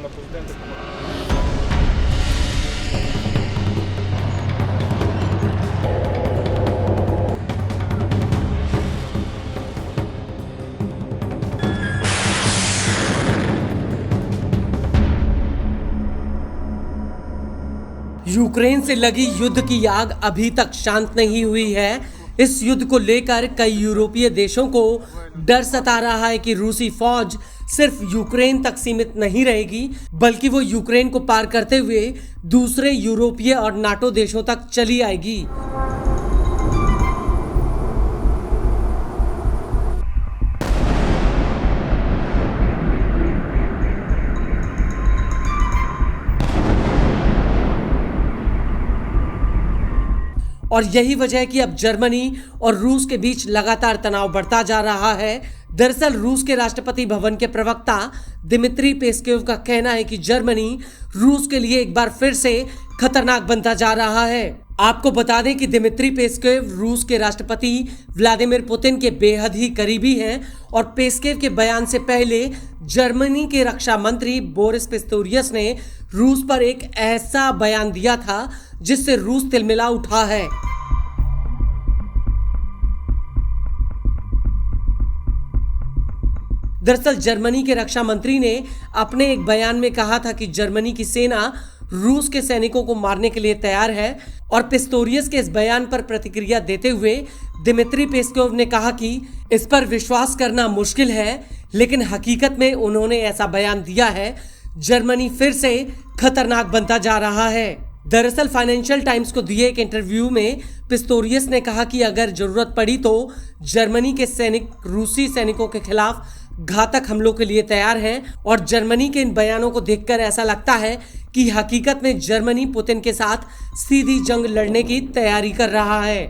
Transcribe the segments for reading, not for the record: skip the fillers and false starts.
pano presidente. Ukraine से लगी युद्ध की आग अभी तक शांत नहीं हुई है। इस युद्ध को लेकर कई यूरोपीय देशों को डर सता रहा है कि रूसी फौज सिर्फ यूक्रेन तक सीमित नहीं रहेगी, बल्कि वो यूक्रेन को पार करते हुए दूसरे यूरोपीय और नाटो देशों तक चली आएगी। और यही वजह है कि अब जर्मनी और रूस के बीच लगातार तनाव बढ़ता जा रहा है। दरअसल रूस के राष्ट्रपति भवन के प्रवक्ता दिमित्री पेस्कोव का कहना है कि जर्मनी रूस के लिए एक बार फिर से खतरनाक बनता जा रहा है। आपको बता दें कि दिमित्री पेस्कोव रूस के राष्ट्रपति व्लादिमीर पुतिन के बेहद ही करीबी हैं और पेस्कोव के बयान से पहले जर्मनी के रक्षा मंत्री बोरिस पिस्तोरियस ने रूस पर एक ऐसा बयान दिया था जिससे रूस तिलमिला उठा है। दरअसल जर्मनी के रक्षा मंत्री ने अपने एक बयान में कहा था कि जर्मनी की सेना रूस के सैनिकों को मारने के लिए तैयार है और पिस्तोरियस के इस बयान पर प्रतिक्रिया देते हुए दिमित्री पेस्कोव ने कहा कि इस पर विश्वास करना मुश्किल है, लेकिन हकीकत में उन्होंने ऐसा बयान दिया है। जर्मनी फिर से खतरनाक बनता जा रहा है। दरअसल फाइनेंशियल टाइम्स को दिए एक इंटरव्यू में पिस्तोरियस ने कहा कि अगर जरूरत पड़ी तो जर्मनी के सैनिक रूसी सैनिकों के खिलाफ घातक हमलों के लिए तैयार हैं और जर्मनी के इन बयानों को देखकर ऐसा लगता है कि हकीकत में जर्मनी पुतिन के साथ सीधी जंग लड़ने की तैयारी कर रहा है।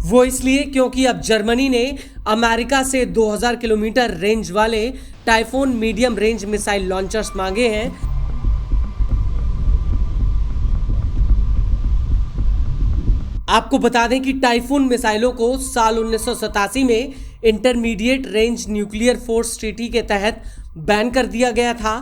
वो इसलिए क्योंकि अब जर्मनी ने अमेरिका से 2000 किलोमीटर रेंज वाले typhoon medium range missile launchers मांगे हैं। आपको बता दें कि टाइफून मिसाइलों को साल 1987 में intermediate range nuclear force treaty के तहत बैन कर दिया गया था।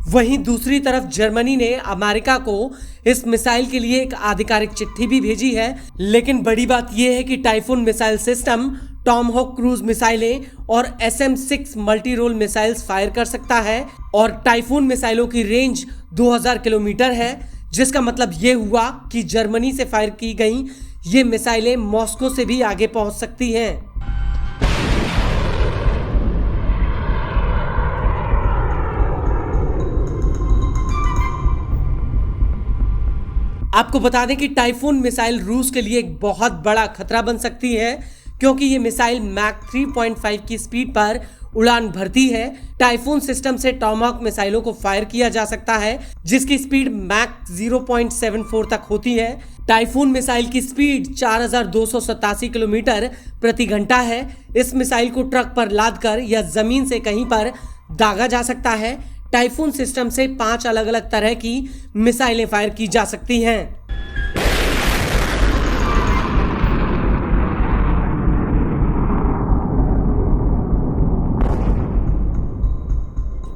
वहीं दूसरी तरफ जर्मनी ने अमेरिका को इस मिसाइल के लिए एक आधिकारिक चिट्ठी भी भेजी है, लेकिन बड़ी बात यह है कि typhoon missile system Tomahawk cruise मिसाइलें और SM-6 multi role missiles fire कर सकता है और टाइफून मिसाइलों की रेंज 2000 किलोमीटर है, जिसका मतलब ये हुआ कि जर्मनी से फायर की गई ये मिसाइलें मॉस्को से भी आगे पहुंच सकती हैं। आपको बता दें कि टाइफून मिसाइल रूस के लिए एक बहुत बड़ा खतरा बन सकती है, क्योंकि ये मिसाइल मैक 3.5 की स्पीड पर उड़ान भरती है। टाइफून सिस्टम से टॉमहॉक मिसाइलों को फायर किया जा सकता है, जिसकी स्पीड मैक 0.74 तक होती है। टाइफून मिसाइल की स्पीड 4287 किलोमीटर प्रति घंटा है। इस मिसाइल को ट्रक पर लादकर या जमीन से कहीं पर दागा जा सकता है। टाइफून सिस्टम से 5 अलग अलग तरह की मिसाइलें फायर की जा सकती हैं।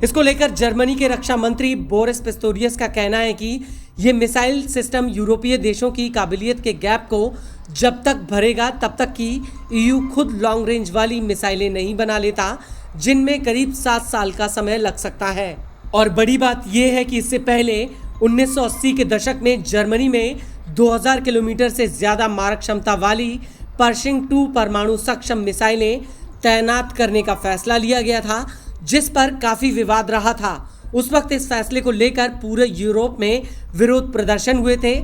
इसको लेकर जर्मनी के रक्षा मंत्री बोरिस पिस्तोरियस का कहना है कि ये मिसाइल सिस्टम यूरोपीय देशों की काबिलियत के गैप को जब तक भरेगा तब तक कि EU खुद लॉन्ग रेंज वाली मिसाइलें नहीं बना लेता, जिनमें करीब 7 साल का समय लग सकता है। और बड़ी बात यह है कि इससे पहले 1980 के दशक में जर्मनी में 2000 किलोमीटर से ज्यादा मारक क्षमता वाली पर्शिंग 2 परमाणु सक्षम मिसाइलें तैनात करने का फैसला लिया गया था, जिस पर काफी विवाद रहा था। उस वक्त इस फैसले को लेकर पूरे यूरोप में विरोध प्रदर्शन हुए थे।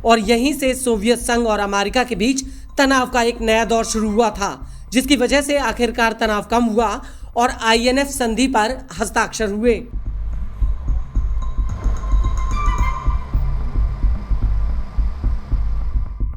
और यहीं से सोवियत संघ और अमेरिका के बीच तनाव का एक नया दौर शुरू हुआ था, जिसकी वजह से आखिरकार तनाव कम हुआ और INF संधि पर हस्ताक्षर हुए।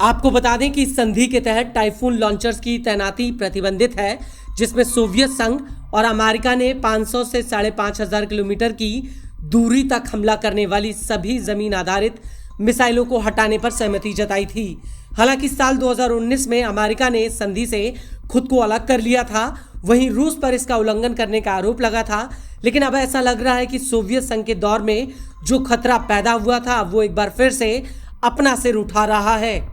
आपको बता दें कि इस संधि के तहत टाइफून लॉन्चर्स की तैनाती प्रतिबंधित है, जिसमें सोवियत संघ और अमेरिका ने 500 से 5,500 किलोमीटर की दूरी तक हमला करने वाली सभी जमीन आधारित मिसाइलों को हटाने पर सहमति जताई थी। हालांकि साल 2019 में अमेरिका ने संधि से खुद को अलग कर लिया था, वहीं रूस पर इसका उल्लंघन करने का आरोप लगा था। लेकिन अब ऐसा लग रहा है कि सोवियत संघ के दौर में जो खतरा पैदा हुआ था वो एक बार फिर से अपना सिर उठा रहा है।